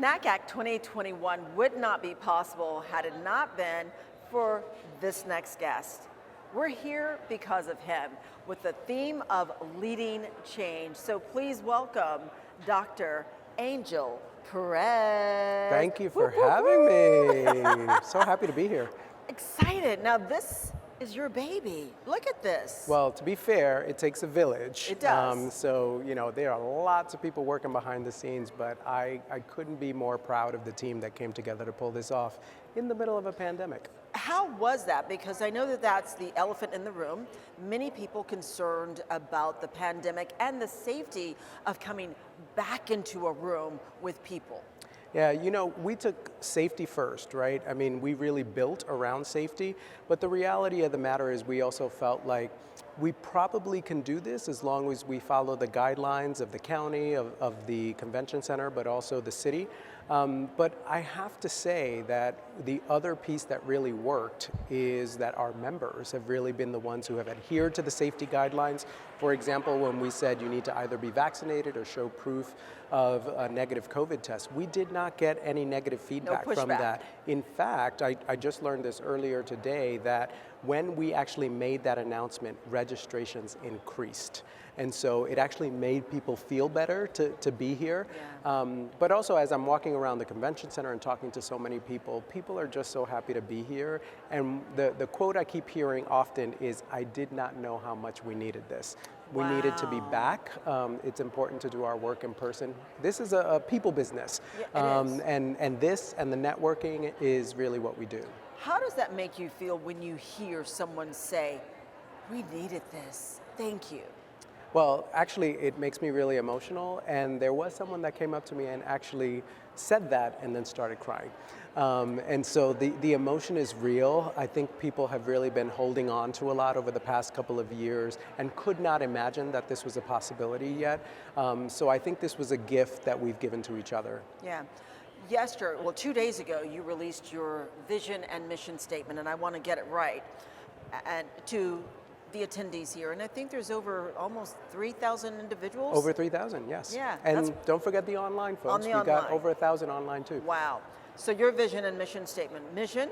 NACAC 2021 would not be possible had it not been for this next guest. We're here because of him with the theme of leading change. So please welcome Dr. Angel Pérez. Thank you for having me. So happy to be here. Excited. Now this is your baby. Look at this. Well, to be fair, it takes a village. It does. There are lots of people working behind the scenes, but I couldn't be more proud of the team that came together to pull this off in the middle of a pandemic. How was that? Because I know that that's the elephant in the room. Many people concerned about the pandemic and the safety of coming back into a room with people. Yeah, we took safety first, right? I mean, we really built around safety, but the reality of the matter is we also felt like we probably can do this as long as we follow the guidelines of the county, of the convention center, but also the city. But I have to say that the other piece that really worked is that our members have really been the ones who have adhered to the safety guidelines. For example, when we said you need to either be vaccinated or show proof of a negative COVID test, we did not get any negative feedback from that. In fact, I just learned this earlier today that when we actually made that announcement, registrations increased. And so it actually made people feel better to be here. Yeah. But also as I'm walking around the convention center and talking to so many people, people are just so happy to be here. And the quote I keep hearing often is, I did not know how much we needed this. We needed to be back. It's important to do our work in person. This is a people business. Yeah, it is. And this and the networking is really what we do. How does that make you feel when you hear someone say, we needed this, thank you? Well, actually, it makes me really emotional, and there was someone that came up to me and actually said that and then started crying. And so the emotion is real. I think people have really been holding on to a lot over the past couple of years and could not imagine that this was a possibility yet. So I think this was a gift that we've given to each other. Yeah. 2 days ago, you released your vision and mission statement, and I want to get it right, and to the attendees here, and I think there's over almost 3,000 individuals. Over 3,000, yes. Yeah. And don't forget the online folks. We got over 1,000 online too. Wow. So your vision and mission statement. Mission,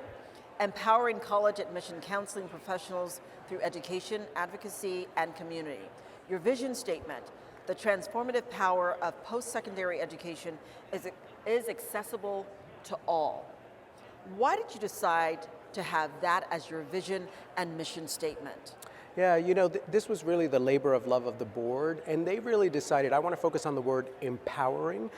empowering college admission counseling professionals through education, advocacy, and community. Your vision statement, the transformative power of post-secondary education is accessible to all. Why did you decide to have that as your vision and mission statement? Yeah, this was really the labor of love of the board, and they really decided, I want to focus on the word empowering.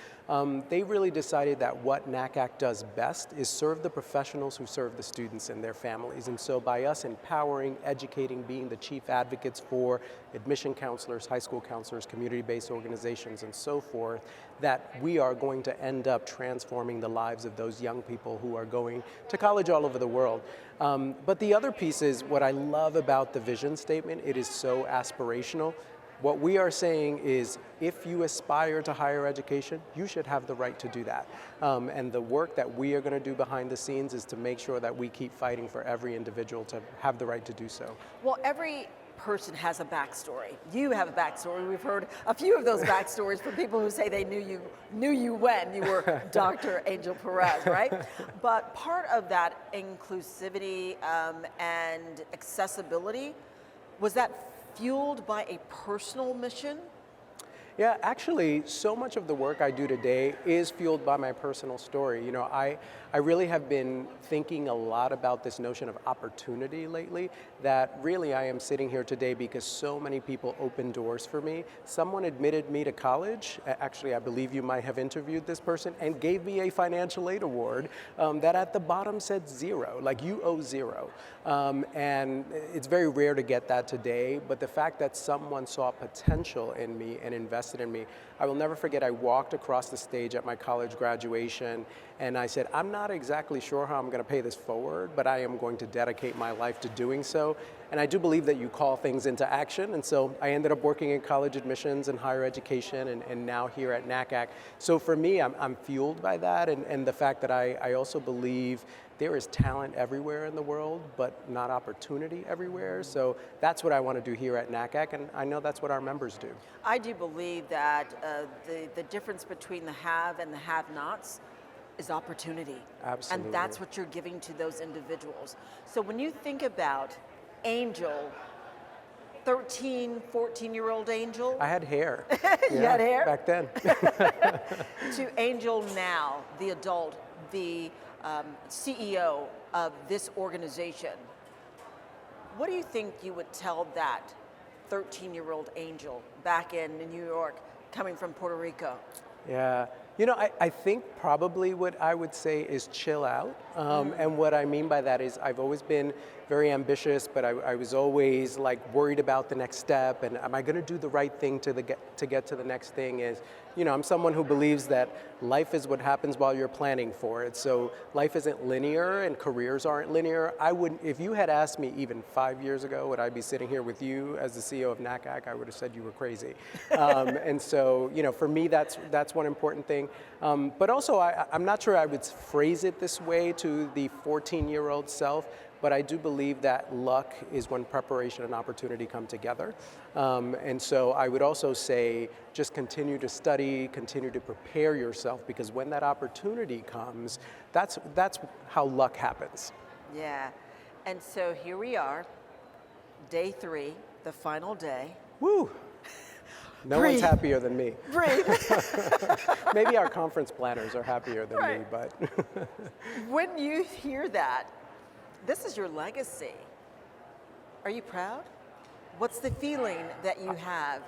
They really decided that what NACAC does best is serve the professionals who serve the students and their families. And so by us empowering, educating, being the chief advocates for admission counselors, high school counselors, community-based organizations, and so forth, that we are going to end up transforming the lives of those young people who are going to college all over the world. But the other piece is what I love about the vision statement. It is so aspirational. What we are saying is, if you aspire to higher education, you should have the right to do that. And the work that we are going to do behind the scenes is to make sure that we keep fighting for every individual to have the right to do so. Well, every person has a backstory. You have a backstory. We've heard a few of those backstories from people who say they knew you when you were Dr. Angel Pérez, right? But part of that inclusivity and accessibility, was that fueled by a personal mission? Yeah, actually, so much of the work I do today is fueled by my personal story. I really have been thinking a lot about this notion of opportunity lately, that really I am sitting here today because so many people opened doors for me. Someone admitted me to college, actually I believe you might have interviewed this person, and gave me a financial aid award that at the bottom said zero, like you owe zero. And it's very rare to get that today, but the fact that someone saw potential in me and invested in me, I will never forget, I walked across the stage at my college graduation and I said, I'm not exactly sure how I'm going to pay this forward, but I am going to dedicate my life to doing so. And I do believe that you call things into action. And so I ended up working in college admissions and higher education and now here at NACAC. So for me, I'm fueled by that and the fact that I also believe there is talent everywhere in the world, but not opportunity everywhere. So that's what I want to do here at NACAC, and I know that's what our members do. I do believe that the difference between the have and the have-nots is opportunity. Absolutely. And that's what you're giving to those individuals. So when you think about Angel, 13, 14-year-old Angel. I had hair. You had hair? Back then. To Angel now, the adult, the CEO of this organization, what do you think you would tell that 13-year-old Angel back in New York, coming from Puerto Rico? Yeah, you know, I think probably what I would say is chill out. And what I mean by that is I've always been very ambitious, but I was always like worried about the next step and am I going to do the right thing to get to the next thing. Is, you know, I'm someone who believes that life is what happens while you're planning for it. So life isn't linear and careers aren't linear. I wouldn't, if you had asked me even 5 years ago, would I be sitting here with you as the CEO of NACAC, I would have said you were crazy. And so, you know, for me, that's one important thing. But also, I'm not sure I would phrase it this way to the 14-year-old self, but I do believe that luck is when preparation and opportunity come together. And so I would also say just continue to study, continue to prepare yourself, because when that opportunity comes, that's how luck happens. Yeah, and so here we are, day 3, the final day. Woo! No Breathe. one's happier than me. Breathe. Maybe our conference planners are happier than me, but. When you hear that, this is your legacy. Are you proud? What's the feeling that you have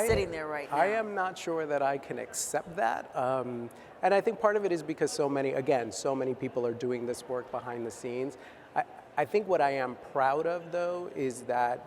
sitting there right now? I am not sure that I can accept that. And I think part of it is because so many people are doing this work behind the scenes. I think what I am proud of, though, is that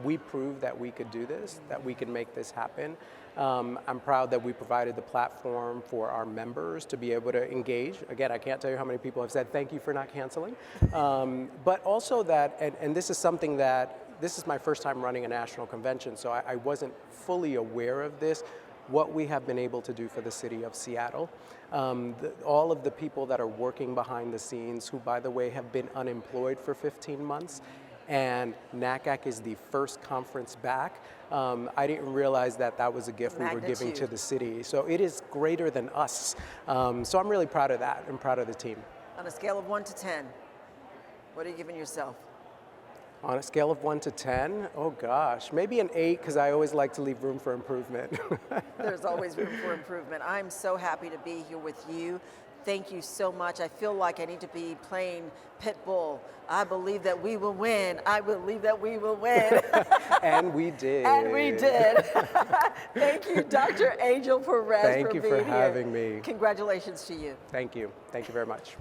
we proved that we could do this, that we can make this happen. I'm proud that we provided the platform for our members to be able to engage. Again, I can't tell you how many people have said thank you for not canceling. But also that, and this is something that, this is my first time running a national convention, so I wasn't fully aware of this, what we have been able to do for the city of Seattle. All of the people that are working behind the scenes, who, by the way, have been unemployed for 15 months, and NACAC is the first conference back. I didn't realize that was a gift we were giving to the city. So it is greater than us. So I'm really proud of that. I'm proud of the team. On a scale of 1 to 10, what are you giving yourself? On a scale of 1 to 10, oh gosh, maybe an 8, because I always like to leave room for improvement. There's always room for improvement. I'm so happy to be here with you. Thank you so much. I feel like I need to be playing Pitbull. I believe that we will win. I believe that we will win. And we did. And we did. Thank you, Dr. Angel Pérez, Thank you for having me. Congratulations to you. Thank you. Thank you very much.